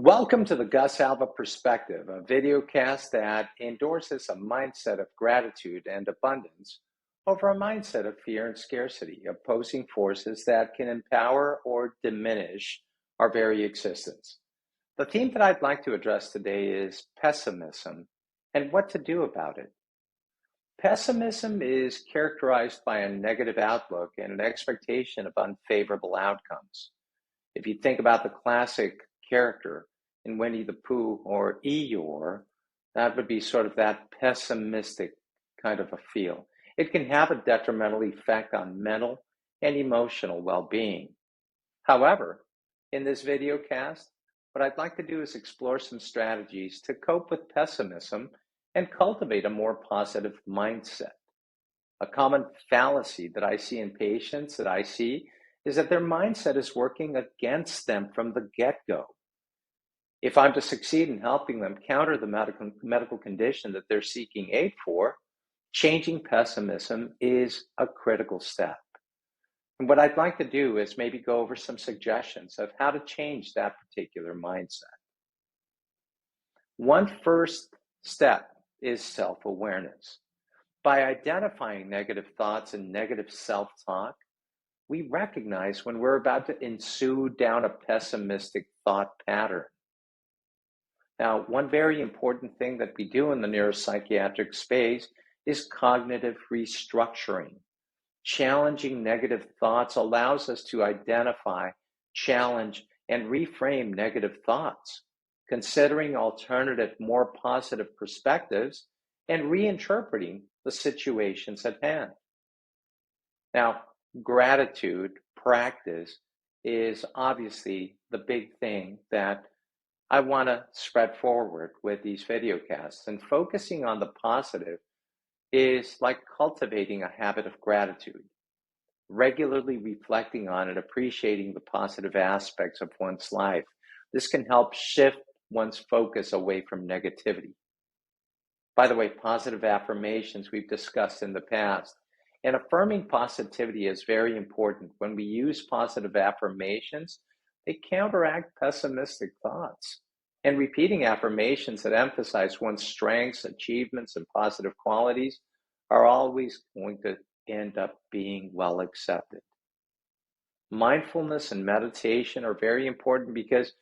Welcome to the Gus Alva Perspective, a videocast that endorses a mindset of gratitude and abundance over a mindset of fear and scarcity, opposing forces that can empower or diminish our very existence. The theme that I'd like to address today is pessimism and what to do about it. Pessimism is characterized by a negative outlook and an expectation of unfavorable outcomes. If you think about the classic character in Winnie the Pooh or Eeyore, that would be sort of that pessimistic kind of a feel. It can have a detrimental effect on mental and emotional well-being. However, in this video cast, what I'd like to do is explore some strategies to cope with pessimism and cultivate a more positive mindset. A common fallacy that I see in patients is that their mindset is working against them from the get-go. If I'm to succeed in helping them counter the medical condition that they're seeking aid for, changing pessimism is a critical step. And what I'd like to do is maybe go over some suggestions of how to change that particular mindset. One first step is self-awareness. By identifying negative thoughts and negative self-talk, we recognize when we're about to ensue down a pessimistic thought pattern. Now, one very important thing that we do in the neuropsychiatric space is cognitive restructuring. Challenging negative thoughts allows us to identify, challenge, and reframe negative thoughts, considering alternative, more positive perspectives, and reinterpreting the situations at hand. Now, gratitude practice is obviously the big thing that I want to spread forward with these videocasts. And focusing on the positive is like cultivating a habit of gratitude, regularly reflecting on and appreciating the positive aspects of one's life. This can help shift one's focus away from negativity. By the way, positive affirmations we've discussed in the past. And affirming positivity is very important. When we use positive affirmations, they counteract pessimistic thoughts. And repeating affirmations that emphasize one's strengths, achievements, and positive qualities are always going to end up being well accepted. Mindfulness and meditation are very important because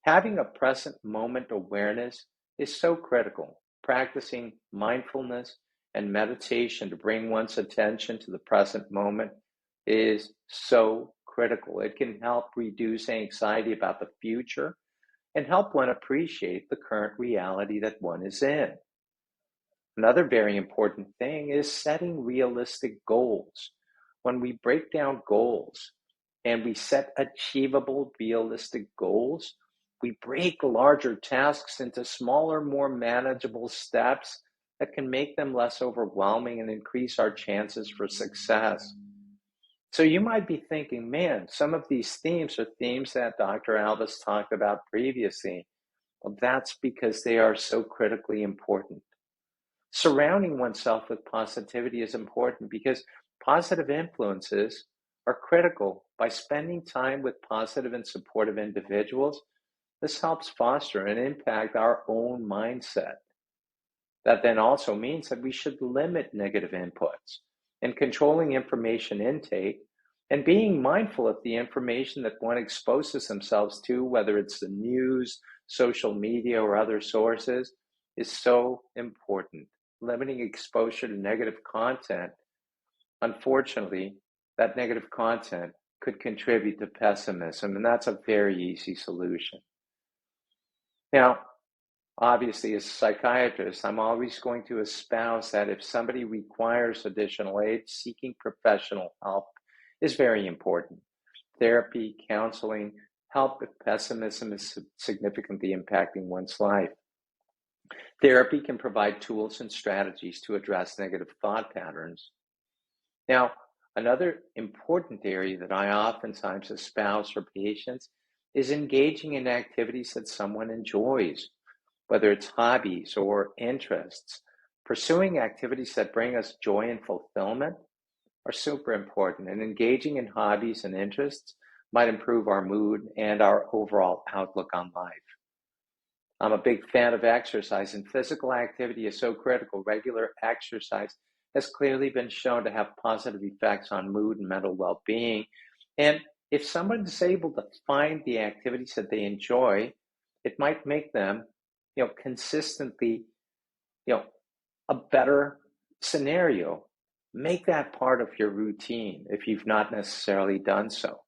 having a present moment awareness is so critical. Practicing mindfulness and meditation to bring one's attention to the present moment is so critical. It can help reduce anxiety about the future and help one appreciate the current reality that one is in. Another very important thing is setting realistic goals. When we break down goals and we set achievable, realistic goals, we break larger tasks into smaller, more manageable steps that can make them less overwhelming and increase our chances for success. So you might be thinking, man, some of these themes are themes that Dr. Alva's talked about previously. Well, that's because they are so critically important. Surrounding oneself with positivity is important because positive influences are critical. By spending time with positive and supportive individuals, this helps foster and impact our own mindset. That then also means that we should limit negative inputs and controlling information intake and being mindful of the information that one exposes themselves to, whether it's the news, social media, or other sources, is so important. Limiting exposure to negative content, unfortunately, that negative content could contribute to pessimism, and that's a very easy solution. Now, obviously, as a psychiatrist, I'm always going to espouse that if somebody requires additional aid, seeking professional help is very important. Therapy, counseling, help if pessimism is significantly impacting one's life. Therapy can provide tools and strategies to address negative thought patterns. Now, another important area that I oftentimes espouse for patients is engaging in activities that someone enjoys, whether it's hobbies or interests. Pursuing activities that bring us joy and fulfillment are super important, and engaging in hobbies and interests might improve our mood and our overall outlook on life. I'm a big fan of exercise, and physical activity is so critical. Regular exercise has clearly been shown to have positive effects on mood and mental well being. And if someone is able to find the activities that they enjoy, it might make them, consistently, you know, a better scenario. Make that part of your routine if you've not necessarily done so.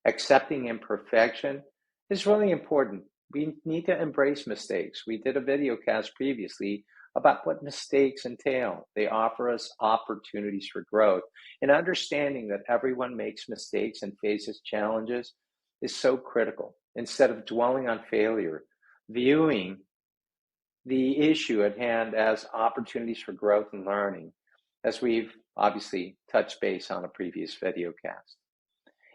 Accepting imperfection is really important. We need to embrace mistakes. We did a video cast previously about what mistakes entail. They offer us opportunities for growth. And understanding that everyone makes mistakes and faces challenges is so critical. Instead of dwelling on failure, viewing the issue at hand as opportunities for growth and learning, as we've obviously touched base on a previous video cast.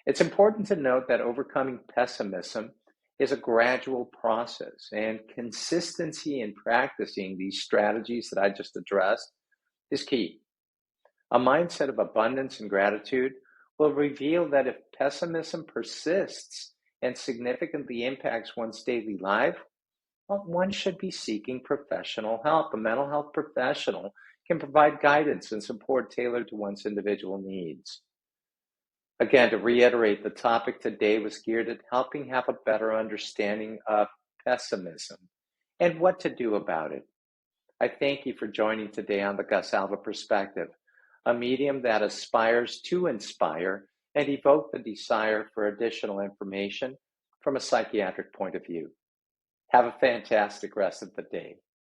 It's important to note that overcoming pessimism is a gradual process, and consistency in practicing these strategies that I just addressed is key. A mindset of abundance and gratitude will reveal that if pessimism persists and significantly impacts one's daily life, well, one should be seeking professional help. A mental health professional can provide guidance and support tailored to one's individual needs. Again, to reiterate, the topic today was geared at helping have a better understanding of pessimism and what to do about it. I thank you for joining today on the Gus Alva Perspective, a medium that aspires to inspire and evoke the desire for additional information from a psychiatric point of view. Have a fantastic rest of the day.